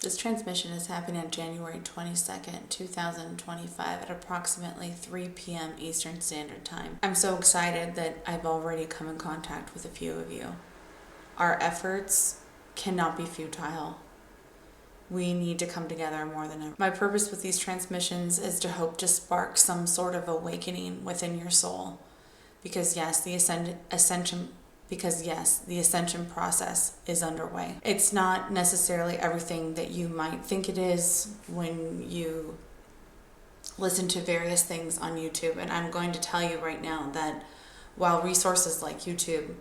This transmission is happening on January 22nd, 2025 at approximately 3 p.m. Eastern Standard Time. I'm so excited that I've already come in contact with a few of you. Our efforts cannot be futile. We need to come together more than ever. My purpose with these transmissions is to hope to spark some sort of awakening within your soul. Because yes, the ascension process is underway. It's not necessarily everything that you might think it is when you listen to various things on YouTube. And I'm going to tell you right now that while resources like YouTube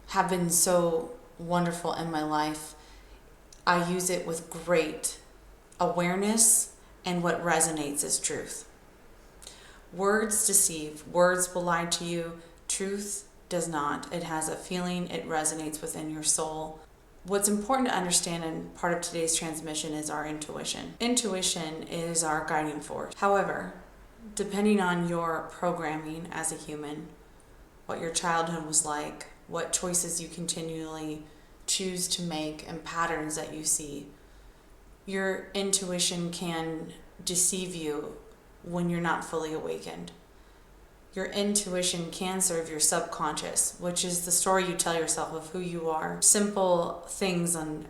have been so wonderful in my life, I use it with great awareness, and what resonates is truth. Words deceive, words will lie to you, truth does not. It has a feeling, it resonates within your soul. What's important to understand, and part of today's transmission, is our intuition. Intuition is our guiding force. However, depending on your programming as a human, what your childhood was like, what choices you continually choose to make, and patterns that you see, your intuition can deceive you when you're not fully awakened. Your intuition can serve your subconscious, which is the story you tell yourself of who you are. Simple things on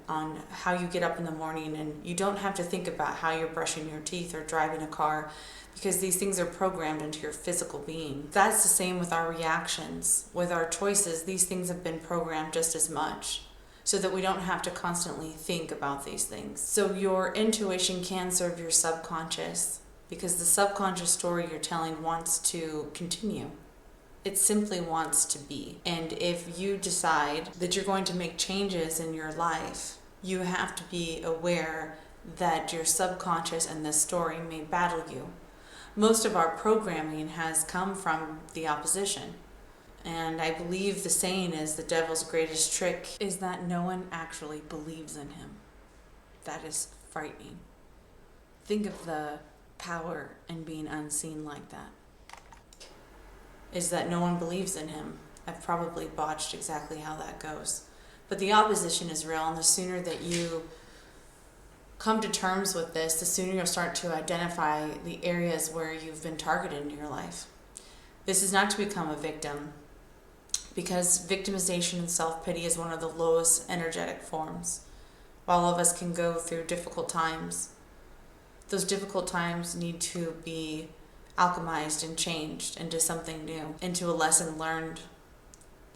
how you get up in the morning, and you don't have to think about how you're brushing your teeth or driving a car, because these things are programmed into your physical being. That's the same with our reactions, with our choices. These things have been programmed just as much, so that we don't have to constantly think about these things. So your intuition can serve your subconscious, because the subconscious story you're telling wants to continue. It simply wants to be. And if you decide that you're going to make changes in your life, you have to be aware that your subconscious and this story may battle you. Most of our programming has come from the opposition. And I believe the saying is the devil's greatest trick is that no one actually believes in him. That is frightening. Think of the power in being unseen like that. Is that no one believes in him. I've probably botched exactly how that goes. But the opposition is real, and the sooner that you come to terms with this, the sooner you'll start to identify the areas where you've been targeted in your life. This is not to become a victim, because victimization and self-pity is one of the lowest energetic forms. While all of us can go through difficult times, those difficult times need to be alchemized and changed into something new, into a lesson learned.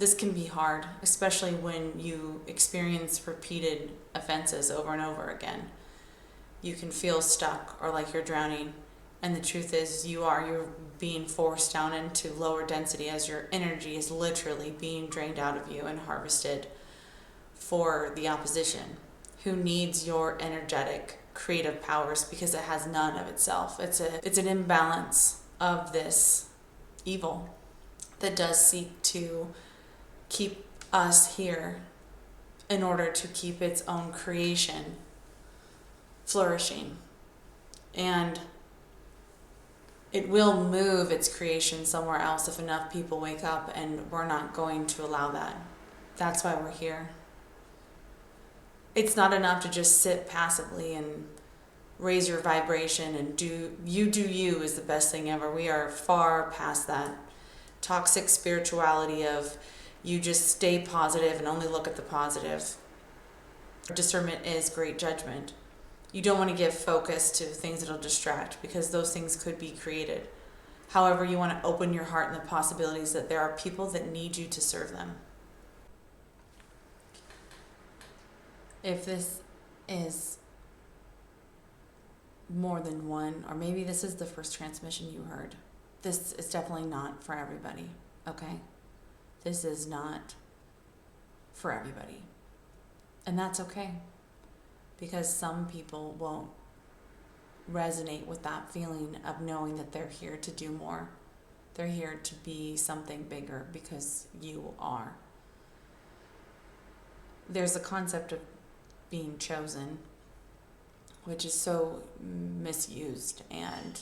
This can be hard, especially when you experience repeated offenses over and over again. You can feel stuck or like you're drowning, and the truth is you're being forced down into lower density as your energy is literally being drained out of you and harvested for the opposition, who needs your energetic creative powers because it has none of itself. It's an imbalance of this evil that does seek to keep us here in order to keep its own creation flourishing. And it will move its creation somewhere else if enough people wake up, and we're not going to allow that. That's why we're here. It's not enough to just sit passively and raise your vibration and do you is the best thing ever. We are far past that toxic spirituality of you just stay positive and only look at the positive. Discernment is great judgment. You don't want to give focus to things that'll distract, because those things could be created. However, you want to open your heart and the possibilities that there are people that need you to serve them. If this is more than one, or maybe this is the first transmission you heard, this is definitely not for everybody, okay? This is not for everybody. And that's okay, because some people won't resonate with that feeling of knowing that they're here to do more. They're here to be something bigger, because you are. There's a concept of being chosen, which is so misused, and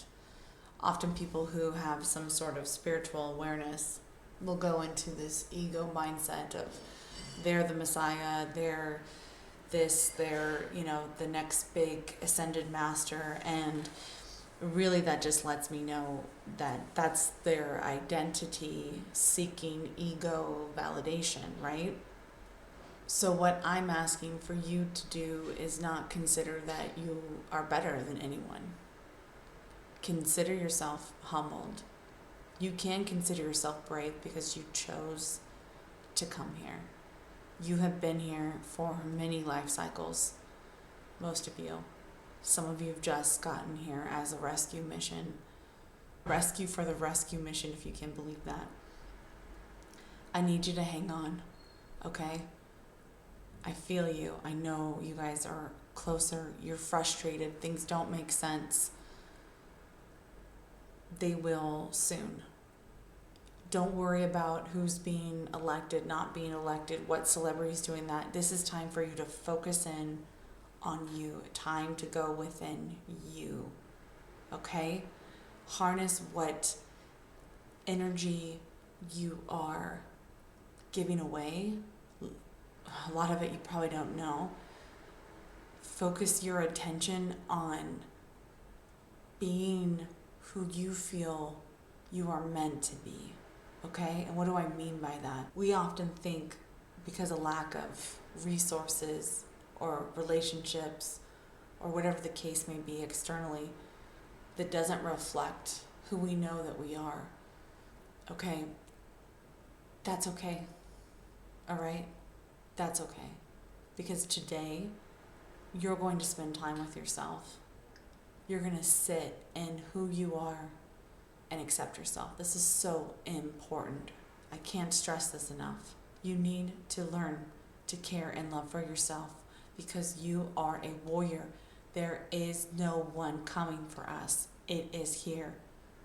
often people who have some sort of spiritual awareness will go into this ego mindset of they're the Messiah, they're they're, the next big ascended master, and really that just lets me know that that's their identity seeking ego validation, right? So what I'm asking for you to do is not consider that you are better than anyone. Consider yourself humbled. You can consider yourself brave because you chose to come here. You have been here for many life cycles, most of you. Some of you have just gotten here as a rescue mission. Rescue for the rescue mission, if you can believe that. I need you to hang on, okay? I feel you. I know you guys are closer. You're frustrated. Things don't make sense. They will soon. Don't worry about who's being elected, not being elected, what celebrity's doing that. This is time for you to focus in on you. Time to go within you. Okay? Harness what energy you are giving away. A lot of it you probably don't know. Focus your attention on being who you feel you are meant to be. Okay? And what do I mean by that? We often think because of lack of resources or relationships or whatever the case may be externally that doesn't reflect who we know that we are. Okay? That's okay. All right? That's okay. Because today, you're going to spend time with yourself. You're going to sit in who you are and accept yourself. This is so important. I can't stress this enough. You need to learn to care and love for yourself because you are a warrior. There is no one coming for us. It is here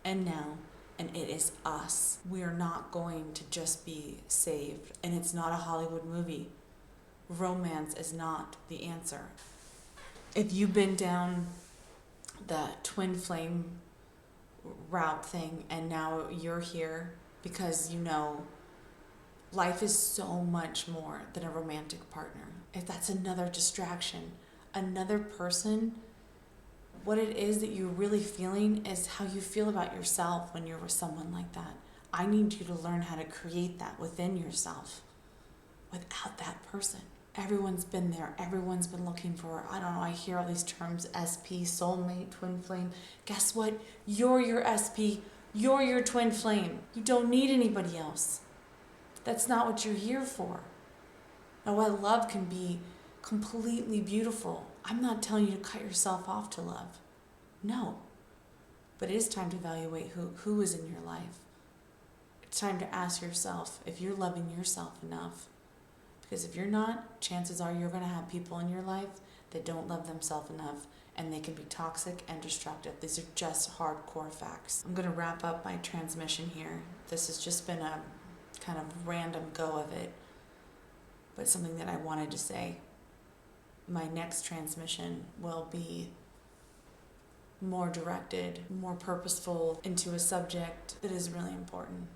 and now, and it is us. We are not going to just be saved, and it's not a Hollywood movie. Romance is not the answer. If you've been down the twin flame route thing and now you're here because you know life is so much more than a romantic partner. If that's another distraction, another person, what it is that you're really feeling is how you feel about yourself when you're with someone like that. I need you to learn how to create that within yourself without that person. Everyone's been there. Everyone's been looking for, I don't know, I hear all these terms, SP, soulmate, twin flame. Guess what? You're your SP. You're your twin flame. You don't need anybody else. That's not what you're here for. Now, while love can be completely beautiful, I'm not telling you to cut yourself off to love. No. But it is time to evaluate who is in your life. It's time to ask yourself if you're loving yourself enough. Because if you're not, chances are you're going to have people in your life that don't love themselves enough, and they can be toxic and destructive. These are just hardcore facts. I'm going to wrap up my transmission here. This has just been a kind of random go of it, but something that I wanted to say. My next transmission will be more directed, more purposeful into a subject that is really important,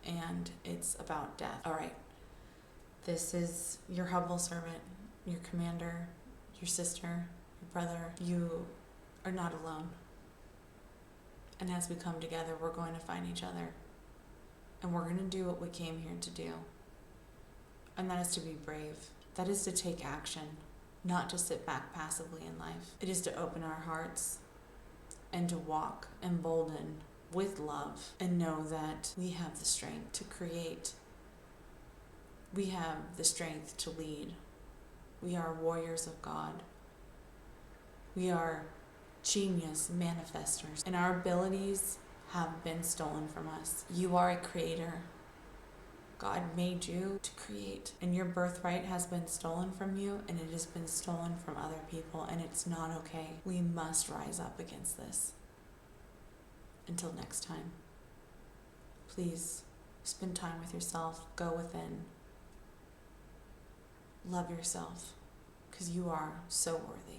and it's about death. All right. This is your humble servant, your commander, your sister, your brother. You are not alone. And as we come together, we're going to find each other. And we're going to do what we came here to do. And that is to be brave. That is to take action, not to sit back passively in life. It is to open our hearts and to walk emboldened with love and know that we have the strength to create. We have the strength to lead. We are warriors of God. We are genius manifestors, and our abilities have been stolen from us. You are a creator. God made you to create, and your birthright has been stolen from you, and it has been stolen from other people, and it's not okay. We must rise up against this. Until next time, please spend time with yourself, go within. Love yourself, because you are so worthy.